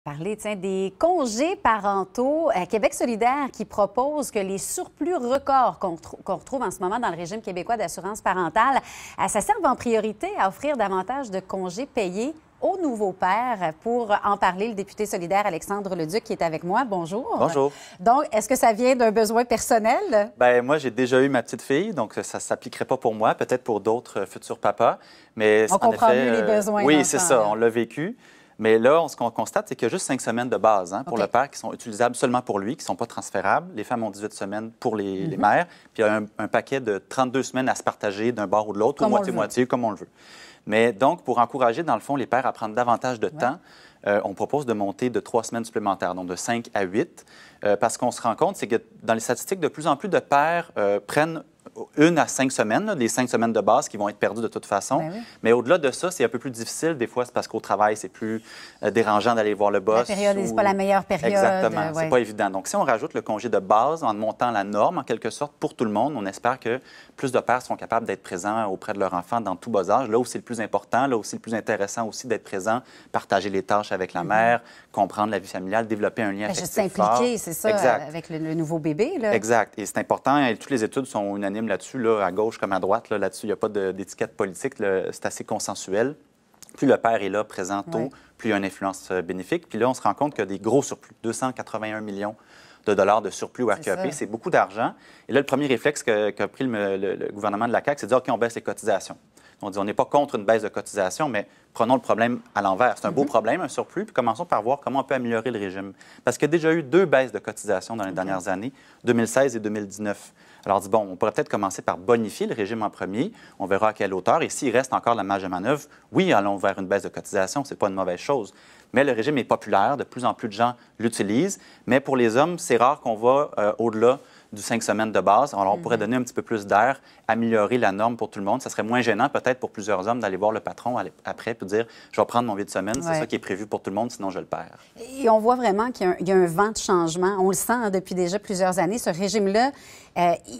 Parler, tiens, des congés parentaux. Québec solidaire qui propose que les surplus records qu'on retrouve en ce moment dans le régime québécois d'assurance parentale, ça serve en priorité à offrir davantage de congés payés aux nouveaux pères. Pour en parler, le député solidaire Alexandre Leduc qui est avec moi. Bonjour. Bonjour. Donc, est-ce que ça vient d'un besoin personnel? Bien, moi, j'ai déjà eu ma petite fille, donc ça ne s'appliquerait pas pour moi, peut-être pour d'autres futurs papas. Mais on comprend mieux les besoins. Oui, c'est ça, on l'a vécu. Mais là, ce qu'on constate, c'est qu'il y a juste 5 semaines de base pour le père qui sont utilisables seulement pour lui, qui ne sont pas transférables. Les femmes ont 18 semaines pour les mères. Puis il y a un paquet de 32 semaines à se partager d'un bord ou de l'autre, ou moitié-moitié, comme on le veut. Mais donc, pour encourager, dans le fond, les pères à prendre davantage de temps, on propose de monter de 3 semaines supplémentaires, donc de 5 à 8. Parce qu'on se rend compte, c'est que dans les statistiques, de plus en plus de pères prennent 1 à 5 semaines, les 5 semaines de base qui vont être perdues de toute façon. Ben oui. Mais au-delà de ça, c'est un peu plus difficile. Des fois, c'est parce qu'au travail, c'est plus dérangeant d'aller voir le boss. La période, c'est pas la meilleure période. Exactement, c'est pas évident. Donc, si on rajoute le congé de base en montant la norme, en quelque sorte, pour tout le monde, on espère que plus de pères seront capables d'être présents auprès de leur enfant dans tout bas âge. Là où c'est le plus important, là où c'est le plus intéressant aussi d'être présent, partager les tâches avec la mère, comprendre la vie familiale, développer un lien affectif juste s'impliquer, c'est ça, avec le nouveau bébé. Là. Exact. Et c'est important, et toutes les études sont unanimes là-dessus, là, à gauche comme à droite. Là-dessus, il n'y a pas d'étiquette politique. C'est assez consensuel. Plus le père est là, présent tôt, plus il y a une influence bénéfique. Puis là, on se rend compte qu'il y a des gros surplus, 281 millions de dollars de surplus au RQAP. C'est beaucoup d'argent. Et là, le premier réflexe qu'a pris le gouvernement de la CAQ, c'est de dire, OK, on baisse les cotisations. On dit, on n'est pas contre une baisse de cotisation, mais prenons le problème à l'envers. C'est un beau problème, un surplus, puis commençons par voir comment on peut améliorer le régime. Parce qu'il y a déjà eu 2 baisses de cotisation dans les dernières années, 2016 et 2019. Alors, on dit, bon, on pourrait peut-être commencer par bonifier le régime en premier. On verra à quelle hauteur. Et s'il reste encore la marge de manœuvre, oui, allons vers une baisse de cotisation. Ce n'est pas une mauvaise chose. Mais le régime est populaire. De plus en plus de gens l'utilisent. Mais pour les hommes, c'est rare qu'on va au-delà du 5 semaines de base. Alors, on pourrait donner un petit peu plus d'air, améliorer la norme pour tout le monde. Ça serait moins gênant peut-être pour plusieurs hommes d'aller voir le patron après et dire, je vais prendre mon 8 semaines. C'est ça qui est prévu pour tout le monde, sinon je le perds. Et on voit vraiment qu'il y a un vent de changement. On le sent depuis déjà plusieurs années. Ce régime-là,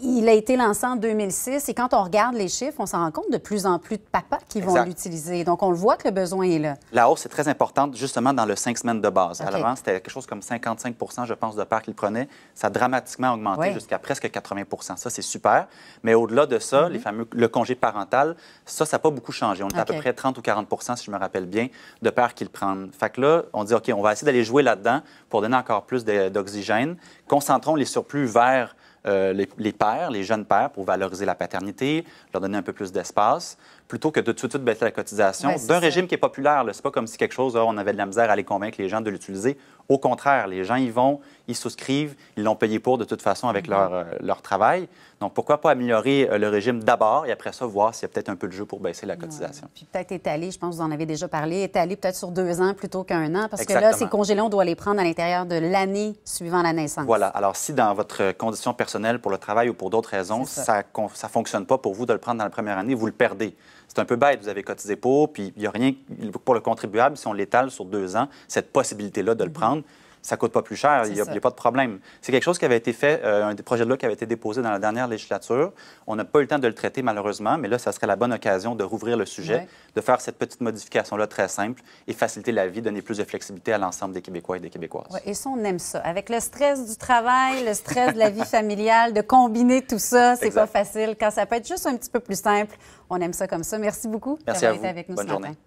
il a été lancé en 2006 et quand on regarde les chiffres, on s'en rend compte de plus en plus de papas qui vont l'utiliser. Donc, on le voit que le besoin est là. La hausse est très importante justement dans le 5 semaines de base. À l'avant, c'était quelque chose comme 55 je pense, de pères qui le prenaient. Ça a dramatiquement augmenté jusqu'à presque 80 Ça, c'est super. Mais au-delà de ça, le congé parental, ça n'a pas beaucoup changé. On est à peu près 30 ou 40 si je me rappelle bien, de pères qui le prennent. Fait que là, on dit, OK, on va essayer d'aller jouer là-dedans pour donner encore plus d'oxygène. Concentrons les surplus vers les pères, les jeunes pères, pour valoriser la paternité, leur donner un peu plus d'espace, plutôt que de tout de suite baisser la cotisation d'un régime qui est populaire. C'est pas comme si quelque chose, on avait de la misère à aller convaincre les gens de l'utiliser. Au contraire, les gens y vont, ils souscrivent, ils l'ont payé pour de toute façon avec leur travail. Donc, pourquoi pas améliorer le régime d'abord et après ça, voir s'il y a peut-être un peu de jeu pour baisser la cotisation. Puis peut-être étaler, je pense que vous en avez déjà parlé, étaler peut-être sur 2 ans plutôt qu'1 an, parce que là, ces congés-là, on doit les prendre à l'intérieur de l'année suivant la naissance. Voilà. Alors, si dans votre condition personnelle pour le travail ou pour d'autres raisons, ça ne fonctionne pas pour vous de le prendre dans la première année, vous le perdez. C'est un peu bête, vous avez cotisé pour, puis il n'y a rien pour le contribuable, si on l'étale sur 2 ans, cette possibilité-là de le prendre, ça ne coûte pas plus cher, il n'y a pas de problème. C'est quelque chose qui avait été fait, un des projets de loi qui avait été déposé dans la dernière législature. On n'a pas eu le temps de le traiter, malheureusement, mais là, ça serait la bonne occasion de rouvrir le sujet, de faire cette petite modification-là très simple et faciliter la vie, donner plus de flexibilité à l'ensemble des Québécois et des Québécoises. Et ça, on aime ça. Avec le stress du travail, le stress de la vie familiale, de combiner tout ça, c'est pas facile. Quand ça peut être juste un petit peu plus simple, on aime ça comme ça. Merci beaucoup d'avoir été avec nous Bonne ce journée. matin.